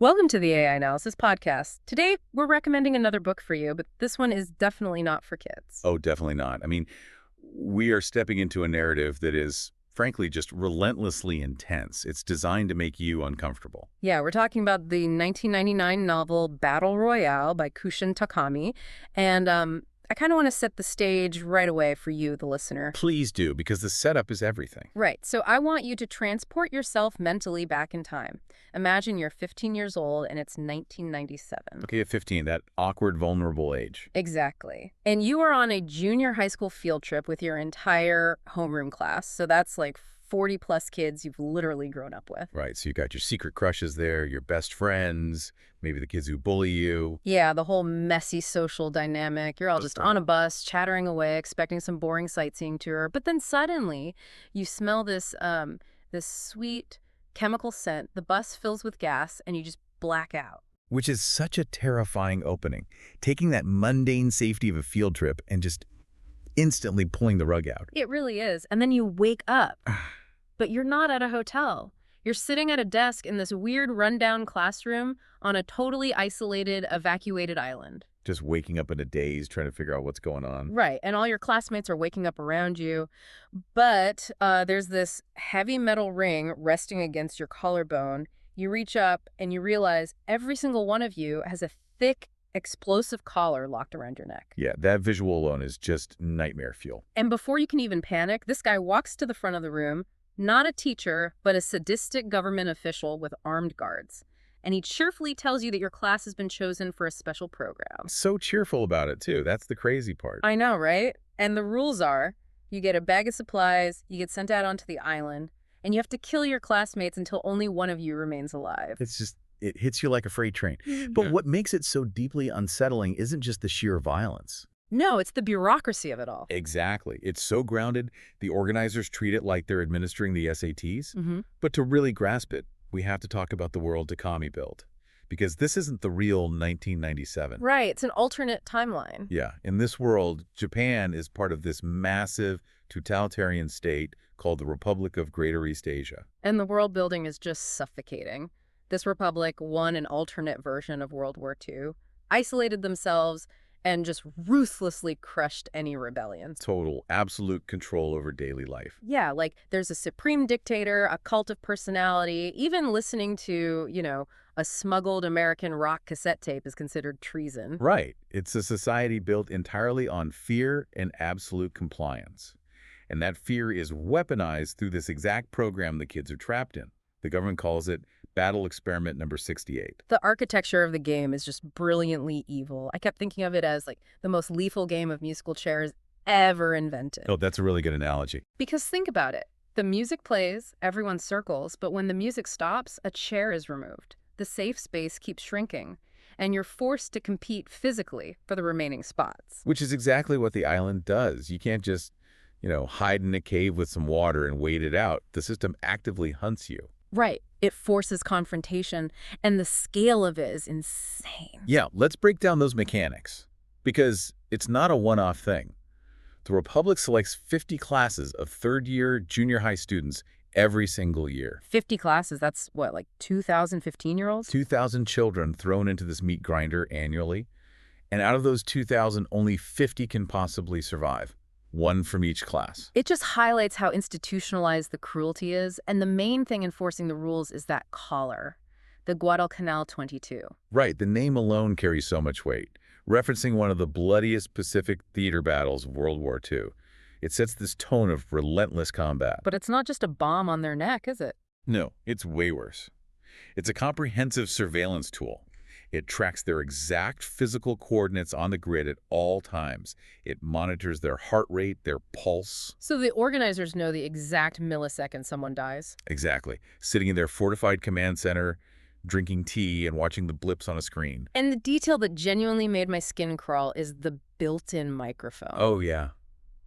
Welcome to the AI Analysis Podcast. Today, we're recommending another book for you, but this one is definitely not for kids. Oh, definitely not. I mean, we are stepping into a narrative that is, frankly, just relentlessly intense. It's designed to make you uncomfortable. Yeah, we're talking about the 1999 novel Battle Royale by Koushun Takami, and I kind of want to set the stage right away for you, the listener. Please do, because the setup is everything. Right, so I want you to transport yourself mentally back in time. Imagine you're 15 years old and it's 1997. Okay, at 15, that awkward, vulnerable age. Exactly. And you are on a junior high school field trip with your entire homeroom class. So that's like 40 plus kids you've literally grown up with. Right, so you got your secret crushes there, your best friends, maybe the kids who bully you. Yeah, the whole messy social dynamic. You're all just on a bus, chattering away, expecting some boring sightseeing tour. But then suddenly you smell this sweet chemical scent. The bus fills with gas and you just black out. Which is such a terrifying opening. Taking that mundane safety of a field trip and just instantly pulling the rug out. It really is. And then you wake up. But you're not at a hotel. You're sitting at a desk in this weird rundown classroom on a totally isolated, evacuated island. Just waking up in a daze, trying to figure out what's going on. Right, and all your classmates are waking up around you. But there's this heavy metal ring resting against your collarbone. You reach up and you realize every single one of you has a thick, explosive collar locked around your neck. Yeah, that visual alone is just nightmare fuel. And before you can even panic, this guy walks to the front of the room. Not a teacher, but a sadistic government official with armed guards. And he cheerfully tells you that your class has been chosen for a special program. So cheerful about it, too. That's the crazy part. I know, right? And the rules are, you get a bag of supplies, you get sent out onto the island, and you have to kill your classmates until only one of you remains alive. It's just, it hits you like a freight train. But what makes it so deeply unsettling isn't just the sheer violence. No, it's the bureaucracy of it all. Exactly. It's so grounded, the organizers treat it like they're administering the SATs. But to really grasp it, we have to talk about the world Takami built. Because this isn't the real 1997. Right, it's an alternate timeline. Yeah. In this world, Japan is part of this massive totalitarian state called the Republic of Greater East Asia. And the world building is just suffocating. This republic won an alternate version of World War II, isolated themselves, and just ruthlessly crushed any rebellions. Total, absolute control over daily life. Yeah, like there's a supreme dictator, a cult of personality. Even listening to, a smuggled American rock cassette tape is considered treason. Right. It's a society built entirely on fear and absolute compliance. And that fear is weaponized through this exact program the kids are trapped in. The government calls it Battle Experiment number 68. The architecture of the game is just brilliantly evil. I kept thinking of it as like the most lethal game of musical chairs ever invented. Oh, that's a really good analogy. Because think about it. The music plays, everyone circles, but when the music stops, a chair is removed. The safe space keeps shrinking, and you're forced to compete physically for the remaining spots. Which is exactly what the island does. You can't just, hide in a cave with some water and wait it out. The system actively hunts you. Right. It forces confrontation, and the scale of it is insane. Yeah, let's break down those mechanics, because it's not a one-off thing. The Republic selects 50 classes of third-year junior high students every single year. 50 classes, that's what, like 2,000 15-year-olds? 2,000 children thrown into this meat grinder annually, and out of those 2,000, only 50 can possibly survive. One from each class. It just highlights how institutionalized the cruelty is, and the main thing enforcing the rules is that collar, the Guadalcanal 22. Right, the name alone carries so much weight, referencing one of the bloodiest Pacific theater battles of World War II. It sets this tone of relentless combat. But it's not just a bomb on their neck, is it? No, it's way worse. It's a comprehensive surveillance tool. It tracks their exact physical coordinates on the grid at all times. It monitors their heart rate, their pulse. So the organizers know the exact millisecond someone dies? Exactly. Sitting in their fortified command center, drinking tea and watching the blips on a screen. And the detail that genuinely made my skin crawl is the built-in microphone. Oh, yeah.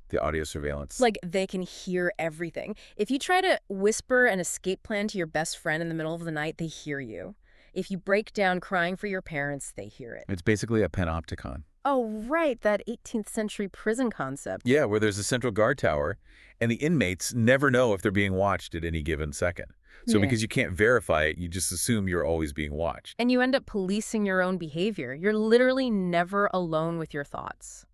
The audio surveillance. Like, they can hear everything. If you try to whisper an escape plan to your best friend in the middle of the night, they hear you. If you break down crying for your parents, they hear it. It's basically a panopticon. Oh, right, that 18th century prison concept. Yeah, where there's a central guard tower, and the inmates never know if they're being watched at any given second. So Yeah. because you can't verify it, you just assume you're always being watched. And you end up policing your own behavior. You're literally never alone with your thoughts.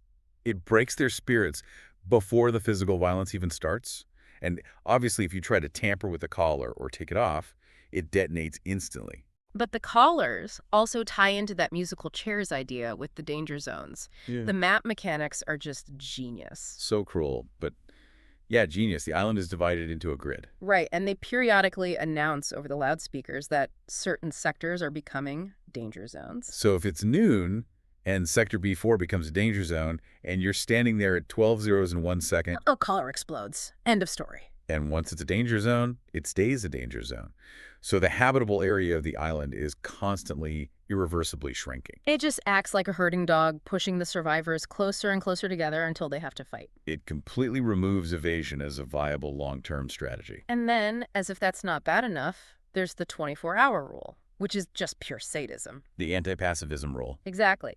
It breaks their spirits before the physical violence even starts. And obviously, if you try to tamper with the collar or take it off, it detonates instantly. But the collars also tie into that musical chairs idea with the danger zones. Yeah. The map mechanics are just genius. So cruel, but yeah, genius. The island is divided into a grid. Right, and they periodically announce over the loudspeakers that certain sectors are becoming danger zones. So if it's noon and Sector B4 becomes a danger zone and you're standing there at 12 zeros in 1 second, A collar explodes. End of story. and once it's a danger zone, it stays a danger zone. So the habitable area of the island is constantly, irreversibly shrinking. It just acts like a herding dog, pushing the survivors closer and closer together until they have to fight. It completely removes evasion as a viable long-term strategy. And then, as if that's not bad enough, there's the 24-hour rule, which is just pure sadism. The anti-pacifism rule. Exactly.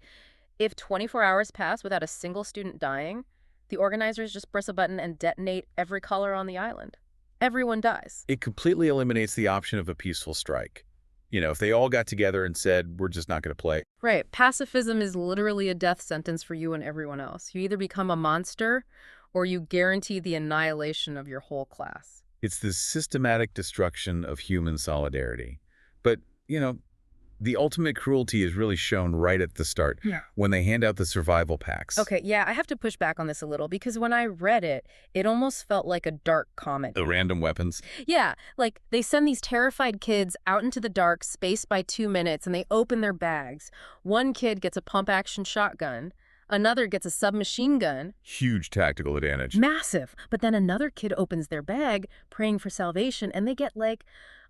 If 24 hours pass without a single student dying, the organizers just press a button and detonate every collar on the island. Everyone dies. It completely eliminates the option of a peaceful strike. You know, if they all got together and said, we're just not going to play. Right. Pacifism is literally a death sentence for you and everyone else. You either become a monster or you guarantee the annihilation of your whole class. It's the systematic destruction of human solidarity. But, you know, the ultimate cruelty is really shown right at the start when they hand out the survival packs. Okay, yeah, I have to push back on this a little because when I read it, it almost felt like a dark comedy. The random weapons. Yeah, like they send these terrified kids out into the dark, spaced by 2 minutes, and they open their bags. One kid gets a pump-action shotgun. Another gets a submachine gun. Huge tactical advantage. Massive. But then another kid opens their bag, praying for salvation, and they get, like,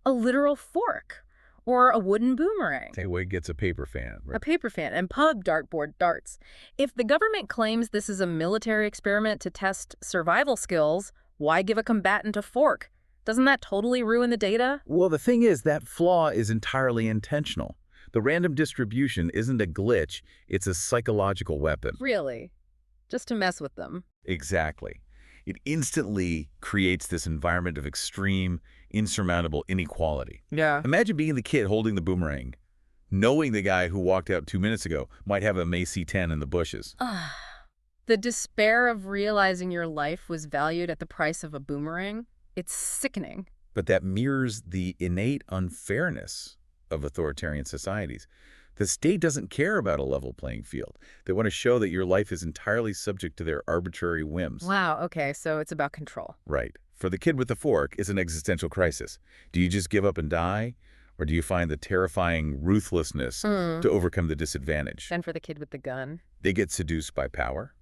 a literal fork. Or a wooden boomerang. Tayway gets a paper fan. A paper fan and pub dartboard darts. If the government claims this is a military experiment to test survival skills, why give a combatant a fork? Doesn't that totally ruin the data? Well, the thing is, that flaw is entirely intentional. The random distribution isn't a glitch, it's a psychological weapon. Really? Just to mess with them. Exactly. It instantly creates this environment of extreme, insurmountable inequality. Yeah. Imagine being the kid holding the boomerang, knowing the guy who walked out 2 minutes ago might have a Macy 10 in the bushes. The despair of realizing your life was valued at the price of a boomerang, it's sickening. But that mirrors the innate unfairness of authoritarian societies. The state doesn't care about a level playing field. They want to show that your life is entirely subject to their arbitrary whims. Wow, okay, so it's about control. Right. For the kid with the fork, it's an existential crisis. Do you just give up and die? Or do you find the terrifying ruthlessness to overcome the disadvantage? Then for the kid with the gun. They get seduced by power.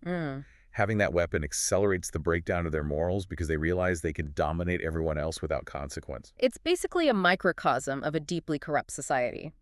Having that weapon accelerates the breakdown of their morals because they realize they can dominate everyone else without consequence. It's basically a microcosm of a deeply corrupt society.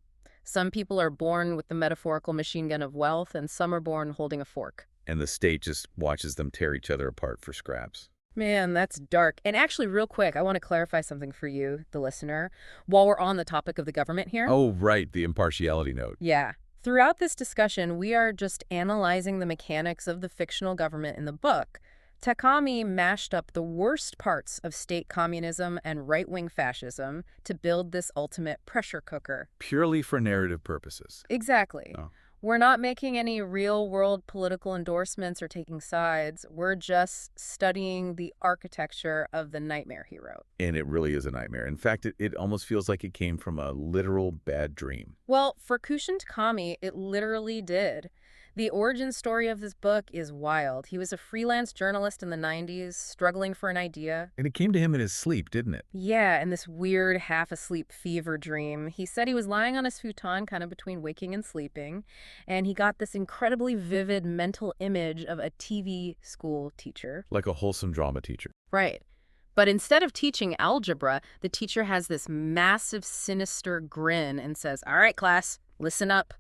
Some people are born with the metaphorical machine gun of wealth, and some are born holding a fork. And the state just watches them tear each other apart for scraps. Man, that's dark. And actually, real quick, I want to clarify something for you, the listener, while we're on the topic of the government here. Oh, right, the impartiality note. Yeah. Throughout this discussion, we are just analyzing the mechanics of the fictional government in the book. Takami mashed up the worst parts of state communism and right-wing fascism to build this ultimate pressure cooker. Purely for narrative purposes. Exactly. Oh. We're not making any real-world political endorsements or taking sides. We're just studying the architecture of the nightmare he wrote. And it really is a nightmare. In fact, it almost feels like it came from a literal bad dream. Well, for Koushun Takami, it literally did. The origin story of this book is wild. He was a freelance journalist in the 90s, struggling for an idea. And it came to him in his sleep, didn't it? Yeah, in this weird half-asleep fever dream. He said he was lying on his futon kind of between waking and sleeping, and he got this incredibly vivid mental image of a TV school teacher. Like a wholesome drama teacher. Right. But instead of teaching algebra, the teacher has this massive, sinister grin and says, "All right, class, listen up.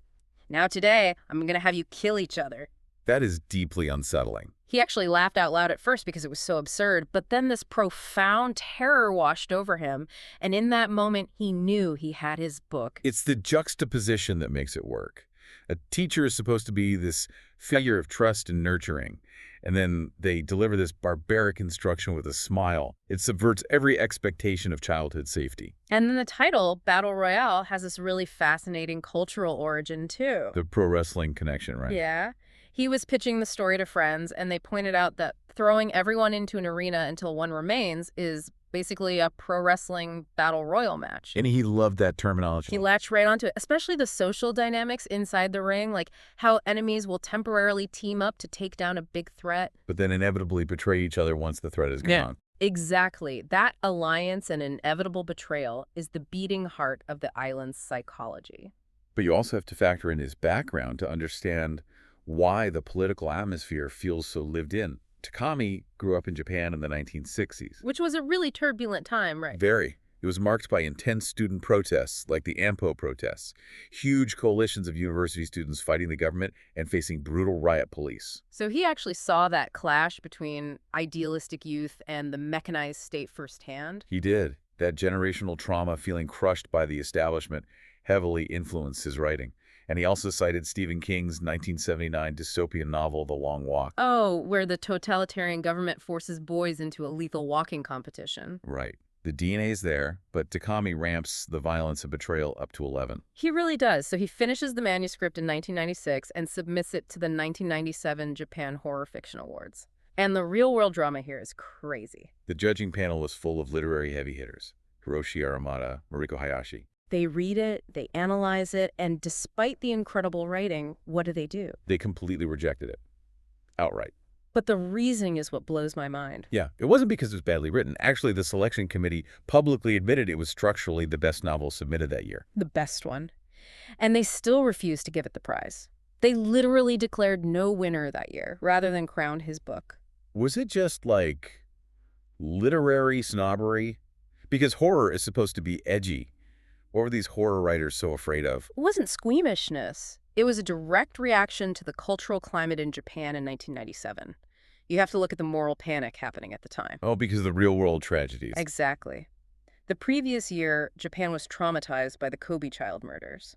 Now today, I'm going to have you kill each other." That is deeply unsettling. He actually laughed out loud at first because it was so absurd, but then this profound terror washed over him, and in that moment, he knew he had his book. It's the juxtaposition that makes it work. A teacher is supposed to be this figure of trust and nurturing, and then they deliver this barbaric instruction with a smile. It subverts every expectation of childhood safety. And then the title, Battle Royale, has this really fascinating cultural origin, too. The pro wrestling connection, right? Yeah. He was pitching the story to friends, and they pointed out that throwing everyone into an arena until one remains is basically a pro wrestling battle royal match. And he loved that terminology. He latched right onto it, especially the social dynamics inside the ring, like how enemies will temporarily team up to take down a big threat. But then inevitably betray each other once the threat is gone. Yeah. Exactly. That alliance and inevitable betrayal is the beating heart of the island's psychology. But you also have to factor in his background to understand why the political atmosphere feels so lived in. Takami grew up in Japan in the 1960s. Which was a really turbulent time, right? Very. It was marked by intense student protests, like the AMPO protests, huge coalitions of university students fighting the government and facing brutal riot police. So he actually saw that clash between idealistic youth and the mechanized state firsthand. He did. That generational trauma, feeling crushed by the establishment, heavily influenced his writing. And he also cited Stephen King's 1979 dystopian novel, The Long Walk. Oh, where the totalitarian government forces boys into a lethal walking competition. Right. The DNA's there, but Takami ramps the violence and betrayal up to 11. He really does. So he finishes the manuscript in 1996 and submits it to the 1997 Japan Horror Fiction Awards. And the real-world drama here is crazy. The judging panel was full of literary heavy hitters. Hiroshi Aramata, Mariko Hayashi. They read it, they analyze it, and despite the incredible writing, what do? They completely rejected it. Outright. But the reasoning is what blows my mind. Yeah, it wasn't because it was badly written. Actually, the selection committee publicly admitted it was structurally the best novel submitted that year. The best one. And they still refused to give it the prize. They literally declared no winner that year, rather than crown his book. Was it just, like, literary snobbery? Because horror is supposed to be edgy. What were these horror writers so afraid of? It wasn't squeamishness. It was a direct reaction to the cultural climate in Japan in 1997. You have to look at the moral panic happening at the time. Oh, because of the real-world tragedies. Exactly. The previous year, Japan was traumatized by the Kobe child murders.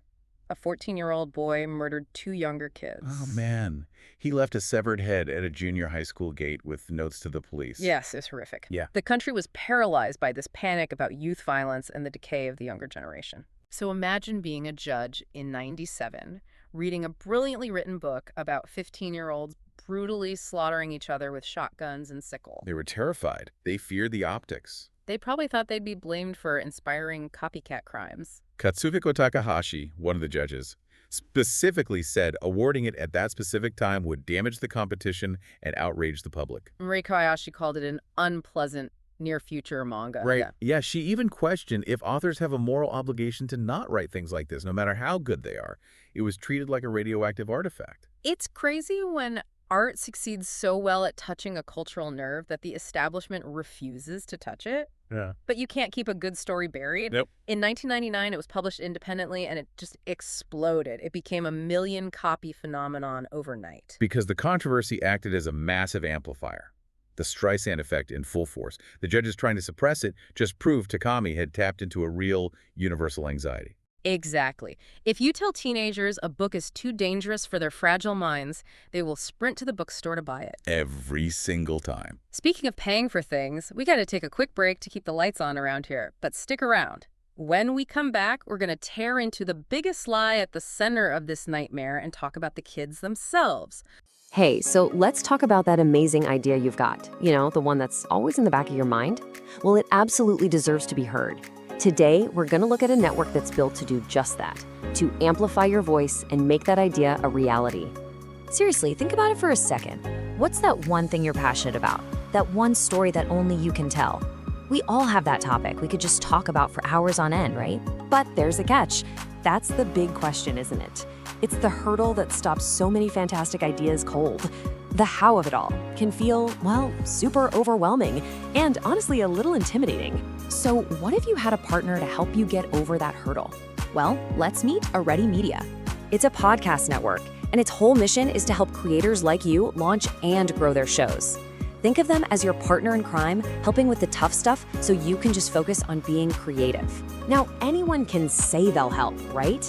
A 14-year-old boy murdered 2 younger kids. Oh, man. He left a severed head at a junior high school gate with notes to the police. Yes, it's horrific. Yeah. The country was paralyzed by this panic about youth violence and the decay of the younger generation. So imagine being a judge in 97, reading a brilliantly written book about 15-year-olds brutally slaughtering each other with shotguns and sickle. They were terrified. They feared the optics. They probably thought they'd be blamed for inspiring copycat crimes. Katsuhiko Takahashi, one of the judges, specifically said awarding it at that specific time would damage the competition and outrage the public. Mariko Hayashi called it an unpleasant near-future manga. Right. Yeah, she even questioned if authors have a moral obligation to not write things like this, no matter how good they are. It was treated like a radioactive artifact. It's crazy when art succeeds so well at touching a cultural nerve that the establishment refuses to touch it. Yeah. But you can't keep a good story buried. Nope. In 1999, it was published independently, and it just exploded. It became a 1 million copy phenomenon overnight. Because the controversy acted as a massive amplifier. The Streisand effect in full force. The judges trying to suppress it just proved Takami had tapped into a real universal anxiety. Exactly. If you tell teenagers a book is too dangerous for their fragile minds, they will sprint to the bookstore to buy it. Every single time. Speaking of paying for things, we got to take a quick break to keep the lights on around here, but stick around. When we come back, we're going to tear into the biggest lie at the center of this nightmare and talk about the kids themselves. Hey, so let's talk about that amazing idea you've got. You know, the one that's always in the back of your mind? Well, it absolutely deserves to be heard. Today, we're going to look at a network that's built to do just that, to amplify your voice and make that idea a reality. Seriously, think about it for a second. What's that one thing you're passionate about? That one story that only you can tell? We all have that topic we could just talk about for hours on end, right? But there's a catch. That's the big question, isn't it? It's the hurdle that stops so many fantastic ideas cold. The how of it all can feel, well, super overwhelming and honestly a little intimidating. So what if you had a partner to help you get over that hurdle? Well, let's meet Ready Media. It's a podcast network, and its whole mission is to help creators like you launch and grow their shows. Think of them as your partner in crime, helping with the tough stuff so you can just focus on being creative. Now, anyone can say they'll help, right?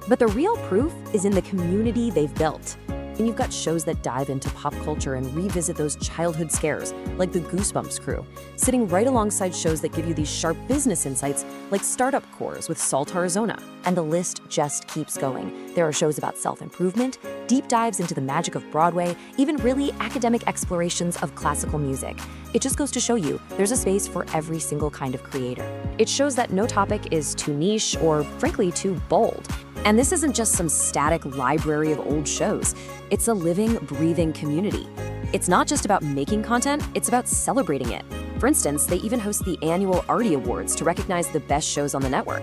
But the real proof is in the community they've built. And you've got shows that dive into pop culture and revisit those childhood scares, like the Goosebumps crew, sitting right alongside shows that give you these sharp business insights, like Startup Cores with Salt, Arizona. And the list just keeps going. There are shows about self-improvement, deep dives into the magic of Broadway, even really academic explorations of classical music. It just goes to show you, there's a space for every single kind of creator. It shows that no topic is too niche or, frankly, too bold. And this isn't just some static library of old shows. It's a living, breathing community. It's not just about making content, it's about celebrating it. For instance, they even host the annual Artie Awards to recognize the best shows on the network.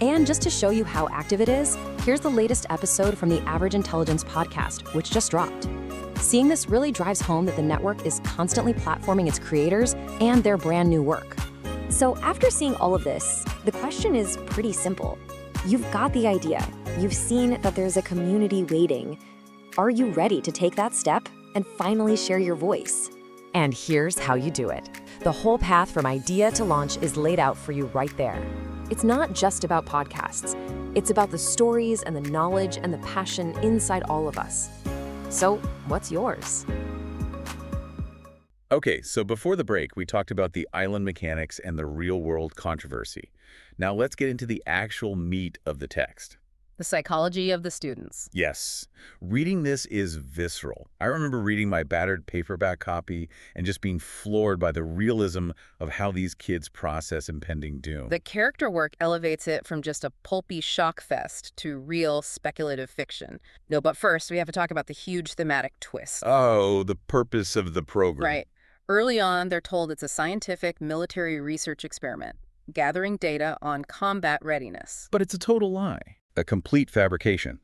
And just to show you how active it is, here's the latest episode from the Average Intelligence podcast, which just dropped. Seeing this really drives home that the network is constantly platforming its creators and their brand new work. So after seeing all of this, the question is pretty simple. You've got the idea. You've seen that there's a community waiting. Are you ready to take that step and finally share your voice? And here's how you do it. The whole path from idea to launch is laid out for you right there. It's not just about podcasts. It's about the stories and the knowledge and the passion inside all of us. So, what's yours? Okay, so before the break, we talked about the island mechanics and the real-world controversy. Now let's get into the actual meat of the text. The psychology of the students. Yes, reading this is visceral. I remember reading my battered paperback copy and just being floored by the realism of how these kids process impending doom. The character work elevates it from just a pulpy shock fest to real speculative fiction. No, but first, we have to talk about the huge thematic twist. Oh, the purpose of the program. Right. Early on, they're told it's a scientific military research experiment, gathering data on combat readiness. But it's a total lie. A complete fabrication.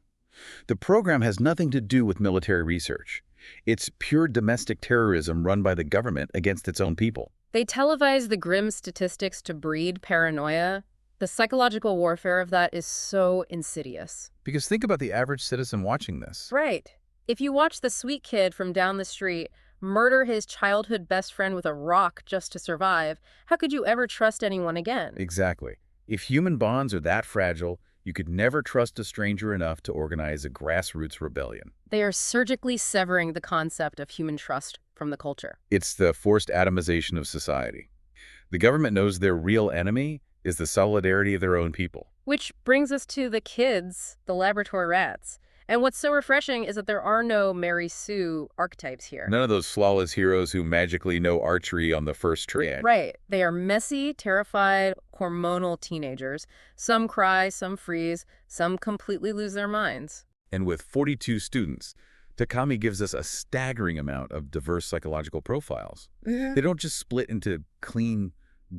The program has nothing to do with military research. It's pure domestic terrorism run by the government against its own people. They televise the grim statistics to breed paranoia. The psychological warfare of that is so insidious. Because think about the average citizen watching this. Right. If you watch the sweet kid from down the street murder his childhood best friend with a rock just to survive, how could you ever trust anyone again? Exactly. If human bonds are that fragile, you could never trust a stranger enough to organize a grassroots rebellion. They are surgically severing the concept of human trust from the culture. It's the forced atomization of society. The government knows their real enemy is the solidarity of their own people. Which brings us to the kids, the laboratory rats. And what's so refreshing is that there are no Mary Sue archetypes here. None of those flawless heroes who magically know archery on the first try. Right. They are messy, terrified, hormonal teenagers. Some cry, some freeze, some completely lose their minds. And with 42 students, Takami gives us a staggering amount of diverse psychological profiles. They don't just split into clean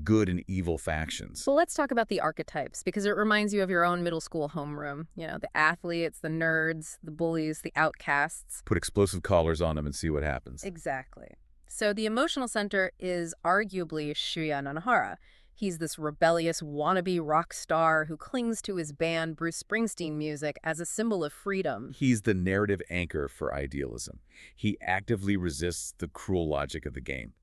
good and evil factions. So let's talk about the archetypes, because it reminds you of your own middle school homeroom. You know, the athletes, the nerds, the bullies, the outcasts. Put explosive collars on them and see what happens. Exactly. So the emotional center is arguably Shuya Nanahara. He's this rebellious wannabe rock star who clings to his band Bruce Springsteen music as a symbol of freedom. He's the narrative anchor for idealism. He actively resists the cruel logic of the game.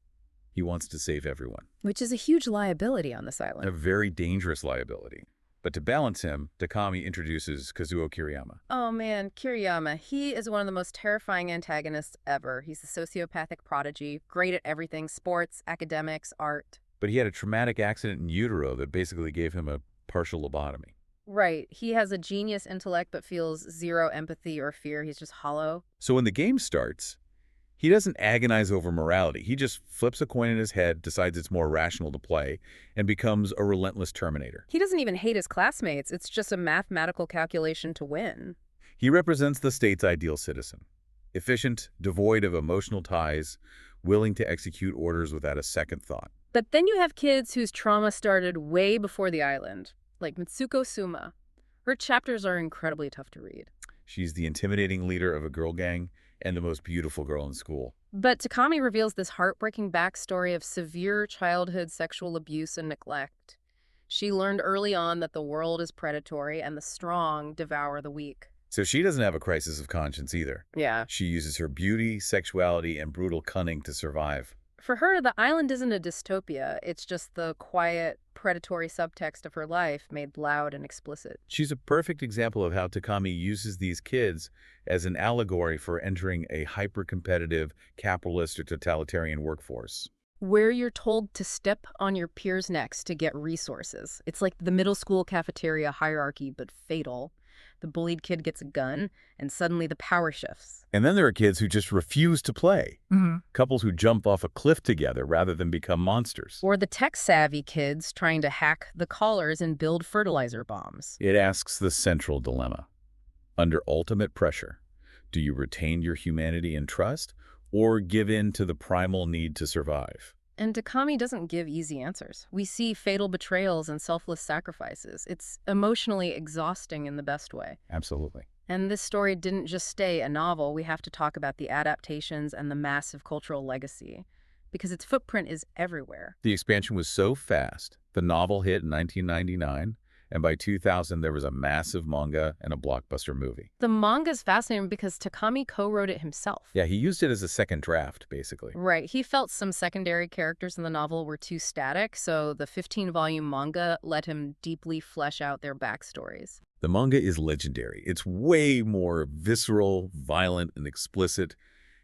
He wants to save everyone. Which is a huge liability on this island. A very dangerous liability. But to balance him, Takami introduces Kazuo Kiriyama. Oh man, Kiriyama. He is one of the most terrifying antagonists ever. He's a sociopathic prodigy, great at everything, sports, academics, art. But he had a traumatic accident in utero that basically gave him a partial lobotomy. Right. He has a genius intellect but feels zero empathy or fear. He's just hollow. So when the game starts, he doesn't agonize over morality. He just flips a coin in his head, decides it's more rational to play, and becomes a relentless terminator. He doesn't even hate his classmates. It's just a mathematical calculation to win. He represents the state's ideal citizen. Efficient, devoid of emotional ties, willing to execute orders without a second thought. But then you have kids whose trauma started way before the island, like Mitsuko Suma. Her chapters are incredibly tough to read. She's the intimidating leader of a girl gang and the most beautiful girl in school. But Takami reveals this heartbreaking backstory of severe childhood sexual abuse and neglect. She learned early on that the world is predatory and the strong devour the weak. So she doesn't have a crisis of conscience either. Yeah. She uses her beauty, sexuality, and brutal cunning to survive. For her, the island isn't a dystopia. It's just the quiet, predatory subtext of her life made loud and explicit. She's a perfect example of how Takami uses these kids as an allegory for entering a hyper-competitive, capitalist or totalitarian workforce. Where you're told to step on your peers' necks to get resources. It's like the middle school cafeteria hierarchy, but fatal. The bullied kid gets a gun, and suddenly the power shifts. And then there are kids who just refuse to play. Couples who jump off a cliff together rather than become monsters. Or the tech-savvy kids trying to hack the collars and build fertilizer bombs. It asks the central dilemma. Under ultimate pressure, do you retain your humanity and trust, or give in to the primal need to survive? And Takami doesn't give easy answers. We see fatal betrayals and selfless sacrifices. It's emotionally exhausting in the best way. Absolutely. And this story didn't just stay a novel. We have to talk about the adaptations and the massive cultural legacy, because its footprint is everywhere. The expansion was so fast. The novel hit in 1999, and by 2000 there was a massive manga and a blockbuster movie. The manga's fascinating because Takami co-wrote it himself. Yeah, he used it as a second draft, basically. Right. He felt some secondary characters in the novel were too static, so the 15-volume manga let him deeply flesh out their backstories. The manga is legendary. It's way more visceral, violent, and explicit.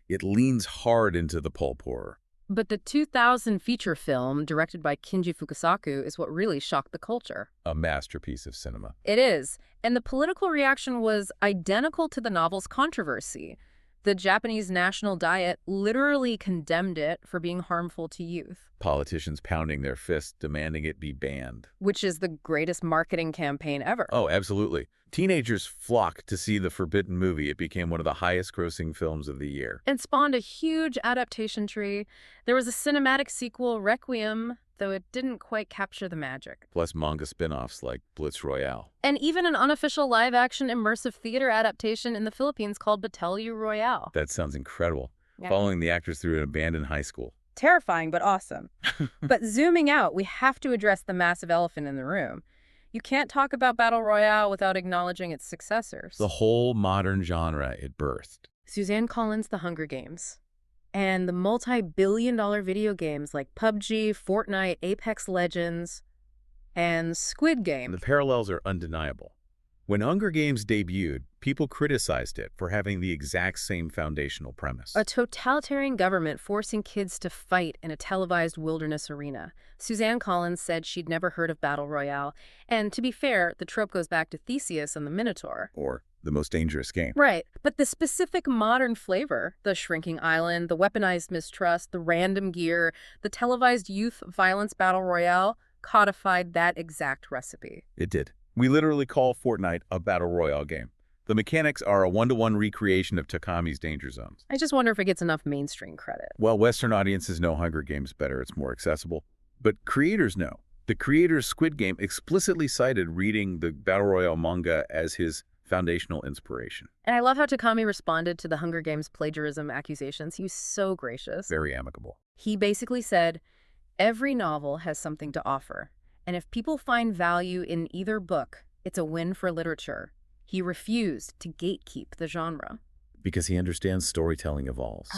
It leans hard into the pulp horror. But the 2000 feature film, directed by Kinji Fukasaku, is what really shocked the culture. A masterpiece of cinema. It is. And the political reaction was identical to the novel's controversy. The Japanese National Diet literally condemned it for being harmful to youth. Politicians pounding their fists, demanding it be banned. Which is the greatest marketing campaign ever. Oh, absolutely. Teenagers flocked to see the forbidden movie. It became one of the highest-grossing films of the year. And spawned a huge adaptation tree. There was a cinematic sequel, Requiem, though it didn't quite capture the magic. Plus manga spin-offs like Blitz Royale. And even an unofficial live-action immersive theater adaptation in the Philippines called Battle Royale. That sounds incredible. Yeah. Following the actors through an abandoned high school. Terrifying, but awesome. But zooming out, we have to address the massive elephant in the room. You can't talk about Battle Royale without acknowledging its successors. The whole modern genre it birthed. Suzanne Collins' The Hunger Games. And the multi-billion-dollar video games like PUBG, Fortnite, Apex Legends, and Squid Game. The parallels are undeniable. When Hunger Games debuted, people criticized it for having the exact same foundational premise. A totalitarian government forcing kids to fight in a televised wilderness arena. Suzanne Collins said she'd never heard of Battle Royale. And to be fair, the trope goes back to Theseus and the Minotaur. Or the most dangerous game. Right. But the specific modern flavor, the shrinking island, the weaponized mistrust, the random gear, the televised youth violence Battle Royale, codified that exact recipe. It did. We literally call Fortnite a Battle Royale game. The mechanics are a one-to-one recreation of Takami's Danger Zones. I just wonder if it gets enough mainstream credit. Well, Western audiences know Hunger Games better. It's more accessible. But creators know. The creator's Squid Game explicitly cited reading the Battle Royale manga as his foundational inspiration. And I love how Takami responded to the Hunger Games plagiarism accusations. He was so gracious. Very amicable. He basically said, every novel has something to offer. And if people find value in either book, it's a win for literature. He refused to gatekeep the genre. Because he understands storytelling evolves.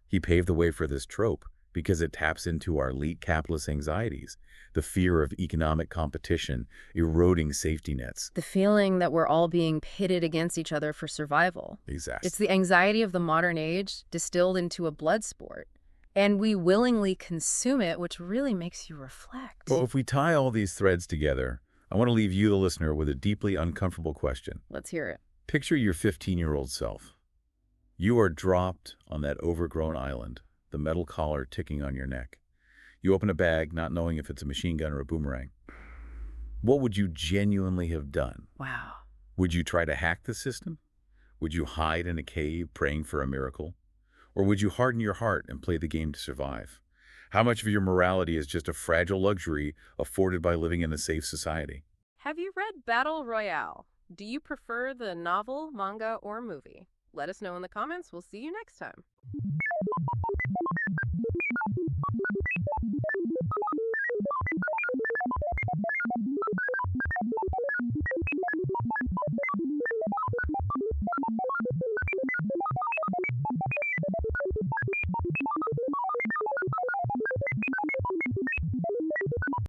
He paved the way for this trope because it taps into our elite capitalist anxieties, the fear of economic competition, eroding safety nets. The feeling that we're all being pitted against each other for survival. Exactly. It's the anxiety of the modern age distilled into a blood sport. And we willingly consume it, which really makes you reflect. Well, if we tie all these threads together, I want to leave you, the listener, with a deeply uncomfortable question. Let's hear it. Picture your 15-year-old self. You are dropped on that overgrown island, the metal collar ticking on your neck. You open a bag, not knowing if it's a machine gun or a boomerang. What would you genuinely have done? Wow. Would you try to hack the system? Would you hide in a cave praying for a miracle? Or would you harden your heart and play the game to survive? How much of your morality is just a fragile luxury afforded by living in a safe society? Have you read Battle Royale? Do you prefer the novel, manga, or movie? Let us know in the comments. We'll see you next time.